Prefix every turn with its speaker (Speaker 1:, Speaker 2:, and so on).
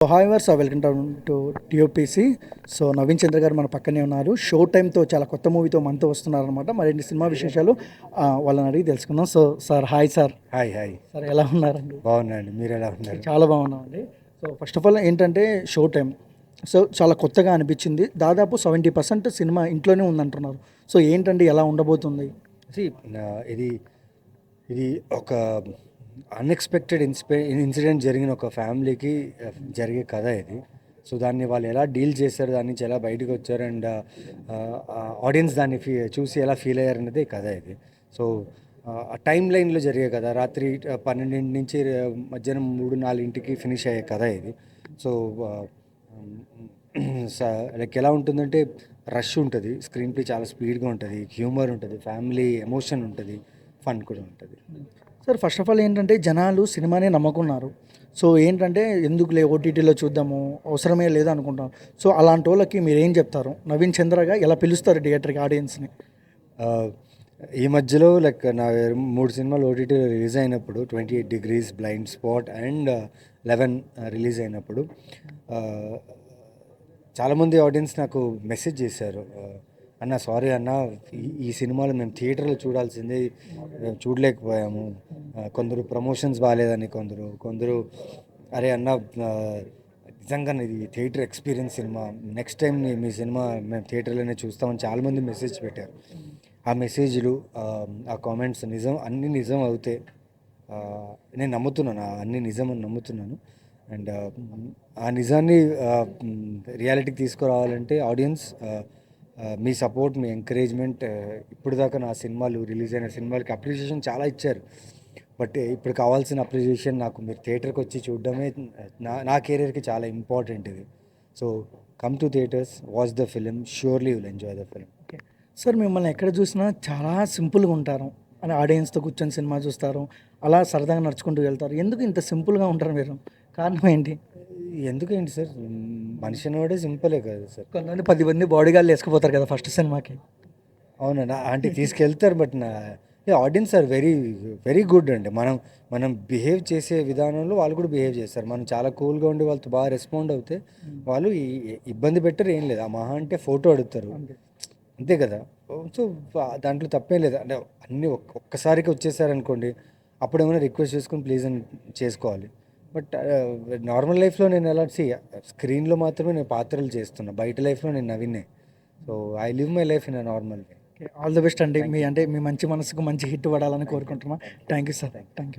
Speaker 1: Hi వర్స్ welcome to టిఓపిసి. So Naveen Chandra garu మన పక్కనే ఉన్నారు. షో టైంతో చాలా కొత్త మూవీతో మనతో వస్తున్నారనమాట. మరిన్ని సినిమా విశేషాలు వాళ్ళని అడిగి తెలుసుకుందాం. So sir hi sir.
Speaker 2: Hi hi
Speaker 1: sir ఎలా ఉన్నారండి?
Speaker 2: బాగున్నాండి, మీరు ఎలా ఉన్నారు?
Speaker 1: చాలా బాగున్నామండి. సో ఫస్ట్ ఆఫ్ ఆల్ ఏంటంటే షో టైం సో చాలా కొత్తగా అనిపించింది. దాదాపు 70% సినిమా ఇంట్లోనే ఉందంటున్నారు. సో ఏంటండి ఎలా ఉండబోతుంది?
Speaker 2: See, ఇది ఇది ఒక అన్ఎక్స్పెక్టెడ్ ఇన్సిడెంట్ జరిగిన ఒక ఫ్యామిలీకి జరిగే కథ ఇది. సో దాన్ని వాళ్ళు ఎలా డీల్ చేశారు, దాని నుంచి ఎలా బయటకు వచ్చారు, అండ్ ఆడియన్స్ దాన్ని చూసి ఎలా ఫీల్ అయ్యారు అనేది కథ ఇది. సో ఆ టైం లైన్లో జరిగే కథ, రాత్రి 12 నుంచి మధ్యాహ్నం 3-4 ఫినిష్ అయ్యే కథ ఇది. సో లైక్ ఎలా ఉంటుందంటే రష్ ఉంటుంది, స్క్రీన్ ప్లే చాలా స్పీడ్గా ఉంటుంది, హ్యూమర్ ఉంటుంది, ఫ్యామిలీ ఎమోషన్ ఉంటుంది, ఫన్ కూడా ఉంటుంది.
Speaker 1: సార్ ఫస్ట్ ఆఫ్ ఆల్ ఏంటంటే జనాలు సినిమానే నమ్ముకున్నారు. సో ఏంటంటే ఎందుకులే ఓటీటీలో చూద్దాము, అవసరమే లేదు అనుకుంటాం. సో అలాంటి వాళ్ళకి మీరు ఏం చెప్తారు? నవీన్ చంద్రగా ఎలా పిలుస్తారు థియేటర్కి ఆడియన్స్ని?
Speaker 2: ఈ మధ్యలో లైక్ నా 3 సినిమాలు ఓటీటీలో రిలీజ్ అయినప్పుడు 28 Degrees, blind spot and 11 release అయినప్పుడు చాలామంది ఆడియన్స్ నాకు మెసేజ్ చేశారు, అన్న సారీ అన్న, ఈ సినిమాలు మేము థియేటర్లో చూడాల్సిందే, మేము చూడలేకపోయాము. కొందరు ప్రమోషన్స్ బాగాలేదని, కొందరు అరే అన్న నిజంగా ఇది theatre experience cinema, next time మీ సినిమా మేము థియేటర్లోనే చూస్తామని చాలామంది మెసేజ్ పెట్టారు. ఆ మెసేజ్లు, ఆ కామెంట్స్ అన్నీ నిజం అవుతే నేను నమ్ముతున్నాను, అన్నీ నిజం అని నమ్ముతున్నాను. అండ్ ఆ నిజాన్ని రియాలిటీకి తీసుకురావాలంటే ఆడియన్స్ మీ సపోర్ట్, మీ ఎంకరేజ్మెంట్, ఇప్పుడు దాకా నా సినిమాలు రిలీజ్ అయిన సినిమాలకి అప్రిషియేషన్ చాలా ఇచ్చారు. బట్ ఇప్పుడు కావాల్సిన అప్రిషియేషన్ నాకు మీరు థియేటర్కి వచ్చి చూడడమే నా కెరీర్కి చాలా ఇంపార్టెంట్ ఇది. So come to theatres, watch the film, surely will enjoy the film.
Speaker 1: Okay sir, మిమ్మల్ని ఎక్కడ చూసినా చాలా సింపుల్గా ఉంటారు అని ఆడియన్స్తో కూర్చొని సినిమా చూస్తారు, అలా సరదాగా నడుచుకుంటూ వెళ్తారు. ఎందుకు ఇంత సింపుల్గా ఉంటారు మీరు? కారణం ఏంటి?
Speaker 2: ఎందుకేంటి సార్, మనిషి అనేవాడే సింపులే కదా సార్.
Speaker 1: కొంతమంది 10 మంది బాడీ గార్డ్లు వేసుకుపోతారు కదా ఫస్ట్ సినిమాకి.
Speaker 2: అవునా అంటే తీసుకెళ్తారు, but audience are very very good అండి. మనం బిహేవ్ చేసే విధానంలో వాళ్ళు కూడా బిహేవ్ చేస్తారు. మనం చాలా కూల్గా ఉండి వాళ్ళతో బాగా రెస్పాండ్ అవుతే వాళ్ళు ఇబ్బంది పెట్టరు, ఏం లేదు. ఆ మహా అంటే ఫోటో అడుగుతారు, అంతే కదా. సో దాంట్లో తప్పేం లేదు. అంటే అన్నీ ఒక్కసారికి వచ్చేసారనుకోండి, అప్పుడు ఏమైనా రిక్వెస్ట్ చేసుకొని ప్లీజ్ అని చేసుకోవాలి. బట్ నార్మల్ లైఫ్లో నేను ఎలా స్క్రీన్లో మాత్రమే నేను పాత్రలు చేస్తున్నా, బయట లైఫ్లో నేను నవీనే. So I live my life in a normal way.
Speaker 1: All the best అండి. మీ మంచి మనసుకు మంచి హిట్ పడాలని కోరుకుంటున్నాను. Thank you sir. Thank you.